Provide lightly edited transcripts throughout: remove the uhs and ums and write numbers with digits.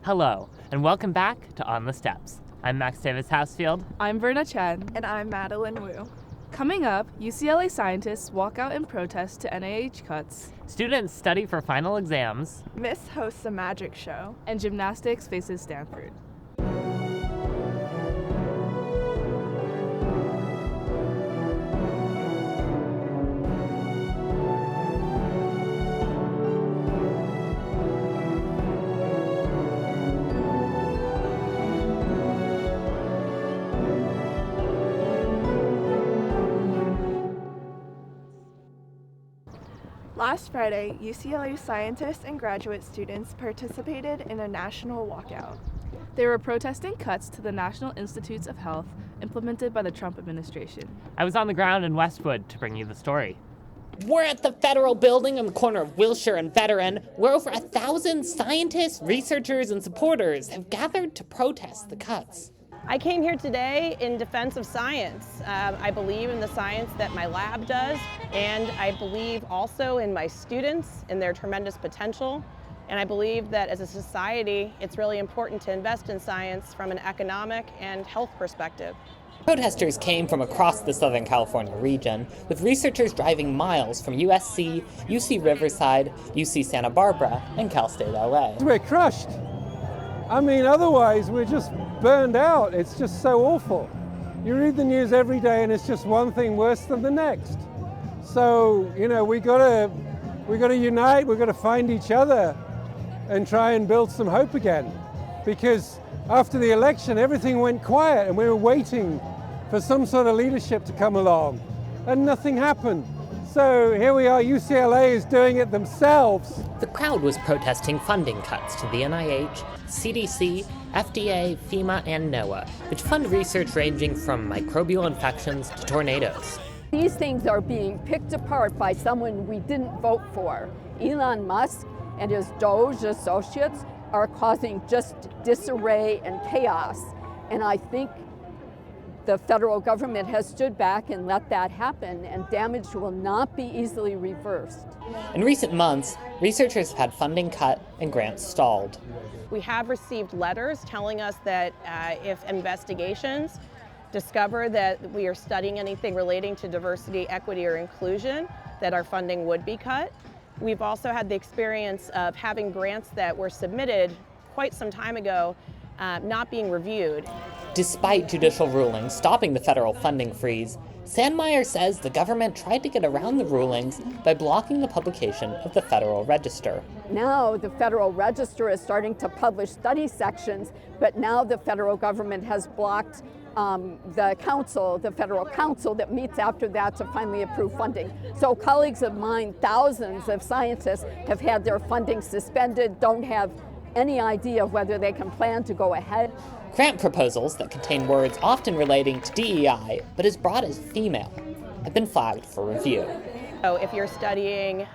Hello, and welcome back to On the Steps. I'm Max Davis-Housefield. I'm Verna Chen. And I'm Madeline Woo. Coming up, UCLA scientists walk out in protest to NIH cuts. Students study for final exams. Miss hosts a magic show. And gymnastics faces Stanford. Last Friday, UCLA scientists and graduate students participated in a national walkout. They were protesting cuts to the National Institutes of Health implemented by the Trump administration. I was on the ground in Westwood to bring you the story. We're at the federal building on the corner of Wilshire and Veteran, where over 1,000 scientists, researchers, and supporters have gathered to protest the cuts. I came here today in defense of science. I believe in the science that my lab does, and I believe also in my students, in their tremendous potential. And I believe that as a society, it's really important to invest in science from an economic and health perspective. Protesters came from across the Southern California region, with researchers driving miles from USC, UC Riverside, UC Santa Barbara, and Cal State LA. We're crushed. I mean, otherwise we're just burned out. It's just so awful. You read the news every day and it's just one thing worse than the next. So, we gotta unite, we gotta find each other and try and build some hope again. Because after the election, everything went quiet and we were waiting for some sort of leadership to come along and nothing happened. So here we are, UCLA is doing it themselves. The crowd was protesting funding cuts to the NIH, CDC, FDA, FEMA, and NOAA, which fund research ranging from microbial infections to tornadoes. These things are being picked apart by someone we didn't vote for. Elon Musk and his Doge associates are causing just disarray and chaos. And I think the federal government has stood back and let that happen, and damage will not be easily reversed. In recent months, researchers have had funding cut and grants stalled. We have received letters telling us that if investigations discover that we are studying anything relating to diversity, equity, or inclusion, that our funding would be cut. We've also had the experience of having grants that were submitted quite some time ago not being reviewed. Despite judicial rulings stopping the federal funding freeze, Sandmeyer says the government tried to get around the rulings by blocking the publication of the Federal Register. Now the Federal Register is starting to publish study sections, but now the federal government has blocked the federal council that meets after that to finally approve funding. So colleagues of mine, thousands of scientists, have had their funding suspended, don't have any idea of whether they can plan to go ahead. Grant proposals that contain words often relating to DEI, but as broad as female, have been flagged for review. So if you're studying,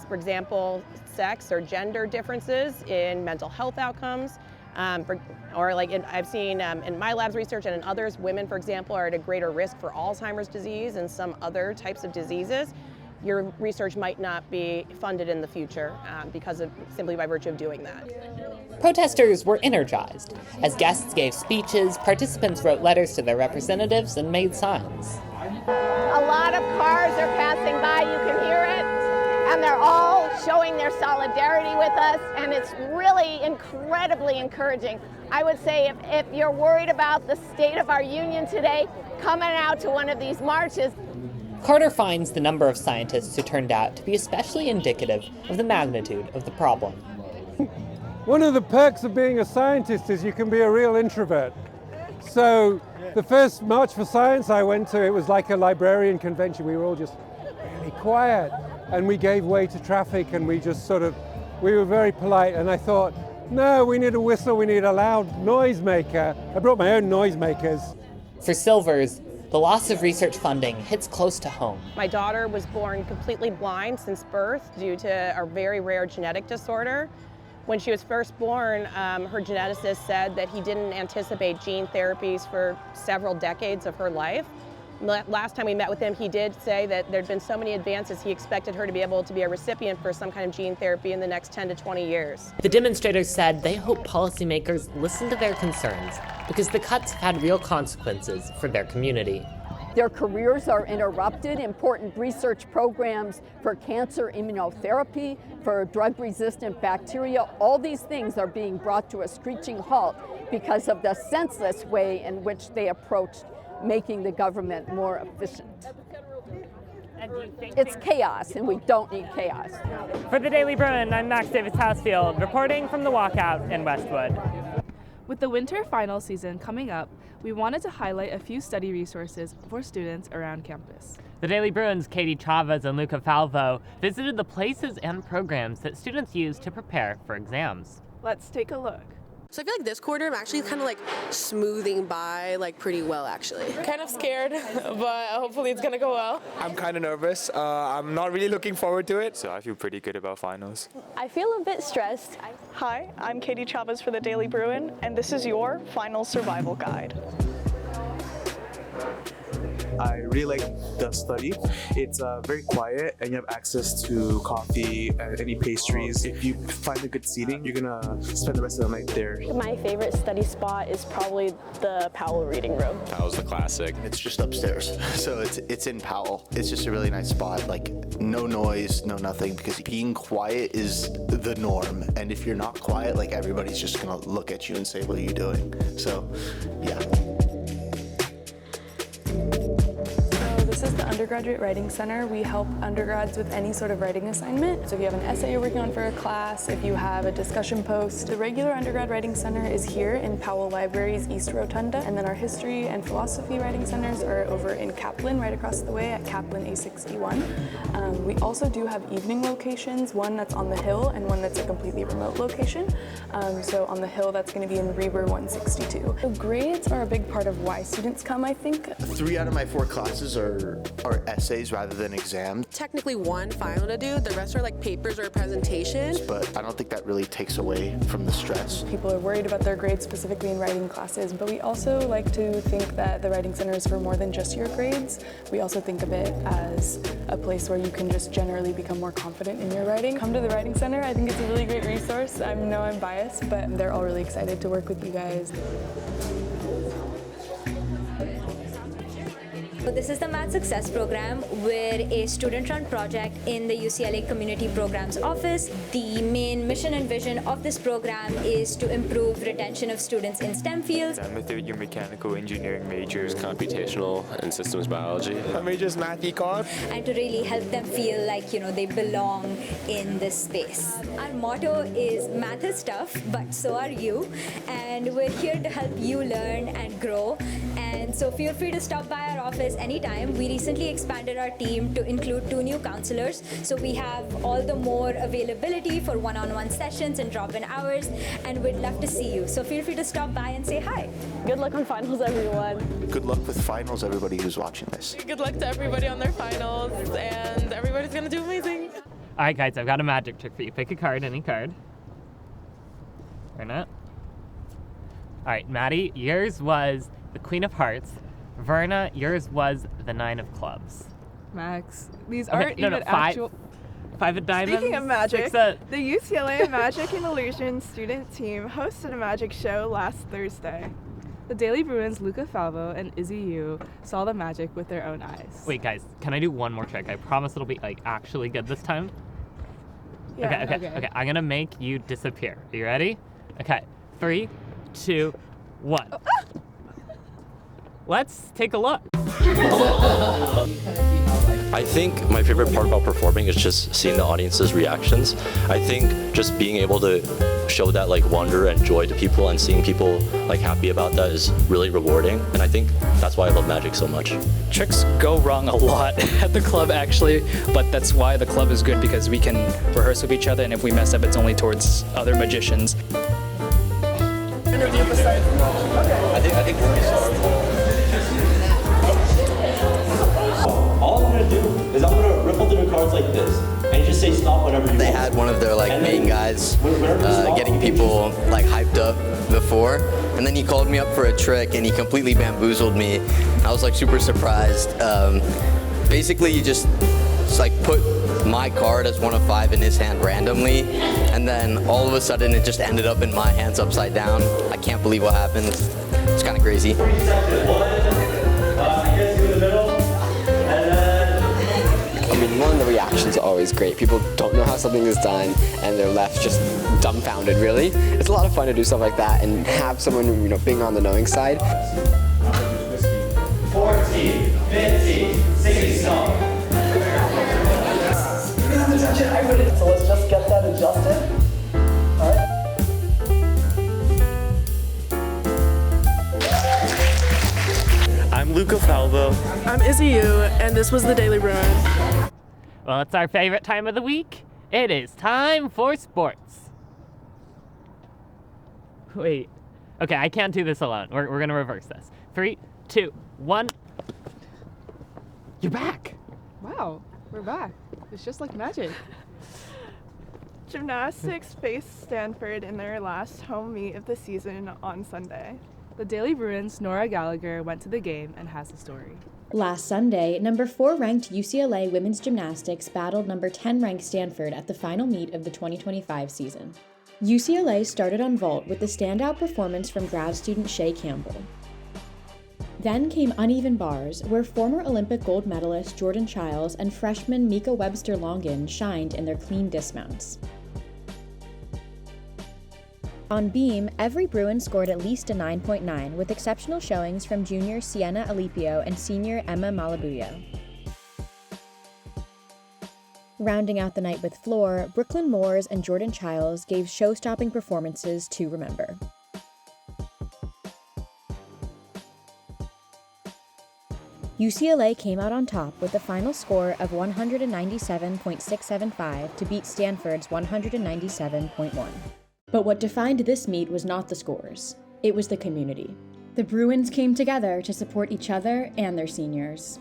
for example, sex or gender differences in mental health outcomes, I've seen in my lab's research and in others, women, for example, are at a greater risk for Alzheimer's disease and some other types of diseases. Your research might not be funded in the future simply by virtue of doing that. Protesters were energized. As guests gave speeches, participants wrote letters to their representatives and made signs. A lot of cars are passing by, you can hear it, and they're all showing their solidarity with us, and it's really incredibly encouraging. I would say if you're worried about the state of our union today, coming out to one of these marches. Carter finds the number of scientists who turned out to be especially indicative of the magnitude of the problem. One of the perks of being a scientist is you can be a real introvert. So the first March for Science I went to, it was like a librarian convention. We were all just really quiet and we gave way to traffic and we were very polite. And I thought, no, we need a whistle, we need a loud noisemaker. I brought my own noisemakers. For Silvers, the loss of research funding hits close to home. My daughter was born completely blind since birth due to a very rare genetic disorder. When she was first born, her geneticist said that he didn't anticipate gene therapies for several decades of her life. last time we met with him, he did say that there'd been so many advances, he expected her to be able to be a recipient for some kind of gene therapy in the next 10 to 20 years. The demonstrators said they hope policymakers listen to their concerns because the cuts have had real consequences for their community. Their careers are interrupted. Important research programs for cancer immunotherapy, for drug-resistant bacteria, all these things are being brought to a screeching halt because of the senseless way in which they approached making the government more efficient. It's chaos, and we don't need chaos. For the Daily Bruin, I'm Max Davis-Housefield, reporting from the walkout in Westwood. With the winter final season coming up, we wanted to highlight a few study resources for students around campus. The Daily Bruin's Katie Chavez and Luca Falvo visited the places and programs that students use to prepare for exams. Let's take a look. So I feel like this quarter I'm actually kind of like smoothing by like pretty well actually. Kind of scared, but hopefully it's gonna go well. I'm kind of nervous. I'm not really looking forward to it. So I feel pretty good about finals. I feel a bit stressed. Hi, I'm Katie Chavez for the Daily Bruin, and this is your final survival guide. I really like the study. It's very quiet and you have access to coffee and any pastries. If you find a good seating, you're gonna spend the rest of the night there. My favorite study spot is probably the Powell reading room. Powell's the classic. It's just upstairs, so it's in Powell. It's just a really nice spot, like no noise, no nothing, because being quiet is the norm. And if you're not quiet, like everybody's just gonna look at you and say, what are you doing? So, yeah. This is the Undergraduate Writing Center. We help undergrads with any sort of writing assignment. So if you have an essay you're working on for a class, if you have a discussion post, the regular Undergrad Writing Center is here in Powell Library's East Rotunda, and then our History and Philosophy Writing Centers are over in Kaplan, right across the way at Kaplan A61. We also do have evening locations, one that's on the Hill and one that's a completely remote location. So on the Hill, that's going to be in Reber 162. So grades are a big part of why students come, I think. 3 out of my 4 classes are essays rather than exams. Technically one final to do, the rest are like papers or presentations. But I don't think that really takes away from the stress. People are worried about their grades, specifically in writing classes, but we also like to think that the Writing Center is for more than just your grades. We also think of it as a place where you can just generally become more confident in your writing. Come to the Writing Center. I think it's a really great resource. I know I'm biased, but they're all really excited to work with you guys. So this is the Math Success Program. We're a student-run project in the UCLA Community Programs Office. The main mission and vision of this program is to improve retention of students in STEM fields. I'm a third-year mechanical engineering major. Computational and systems biology. My major is math econ. And to really help them feel like, they belong in this space. Our motto is math is tough, but so are you. And we're here to help you learn and grow. And so feel free to stop by our office anytime. We recently expanded our team to include 2 new counselors, so we have all the more availability for one-on-one sessions and drop-in hours, and we'd love to see you. So feel free to stop by and say hi. Good luck on finals, everyone. Good luck with finals, everybody who's watching this. Good luck to everybody on their finals, and everybody's gonna do amazing. All right, guys, I've got a magic trick for you. Pick a card, any card. Verna. All right, Maddie, yours was the Queen of Hearts. Verna, yours was the 9 of Clubs. Max, these aren't even 5 actual... 5 of Diamonds. Speaking of magic, the UCLA Magic and Illusion student team hosted a magic show last Thursday. The Daily Bruin's Luca Falvo and Izzy Yoeu saw the magic with their own eyes. Wait, guys, can I do one more trick? I promise it'll be actually good this time. Yeah. Okay. I'm gonna make you disappear. Are you ready? Okay. 3, 2, 1. Oh. Let's take a look. I think my favorite part about performing is just seeing the audience's reactions. I think just being able to show that wonder and joy to people and seeing people happy about that is really rewarding. And I think that's why I love magic so much. Tricks go wrong a lot at the club actually, but that's why the club is good, because we can rehearse with each other, and if we mess up, it's only towards other magicians. Interview beside. Okay. I think we're gonna start. All I'm gonna do is I'm gonna ripple through the cards like this, and just say stop whenever you want. They had one of their main guys getting people hyped up before, and then he called me up for a trick and he completely bamboozled me. I was like super surprised. Basically, you just like put my card as 1 of 5 in his hand randomly, and then all of a sudden it just ended up in my hands upside down. I can't believe what happened. It's kind of crazy. I mean, one of the reactions are always great. People don't know how something is done, and they're left just dumbfounded, really. It's a lot of fun to do stuff like that and have someone, being on the knowing side. 14, 15, 16. So let's just get that adjusted. All right. I'm Luca Falvo. I'm Izzy Yoeu, and this was the Daily Bruin. Well, it's our favorite time of the week. It is time for sports. Wait. Okay, I can't do this alone. We're going to reverse this. 3, 2, 1. You're back. Wow, we're back. It's just like magic. Gymnastics faced Stanford in their last home meet of the season on Sunday. The Daily Bruin's Nora Gallagher went to the game and has the story. Last Sunday, number 4 ranked UCLA women's gymnastics battled number 10 ranked Stanford at the final meet of the 2025 season. UCLA started on vault with the standout performance from grad student Shea Campbell. Then came uneven bars, where former Olympic gold medalist Jordan Chiles and freshman Mika Webster-Longin shined in their clean dismounts. On beam, every Bruin scored at least a 9.9, with exceptional showings from junior Sienna Alipio and senior Emma Malabuyo. Rounding out the night with floor, Brooklyn Moores and Jordan Chiles gave show-stopping performances to remember. UCLA came out on top with a final score of 197.675 to beat Stanford's 197.1. But what defined this meet was not the scores, it was the community. The Bruins came together to support each other and their seniors.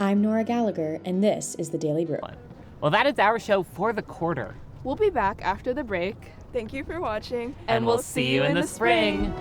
I'm Nora Gallagher, and this is the Daily Bruin. Well, that is our show for the quarter. We'll be back after the break. Thank you for watching. And we'll see you in the spring.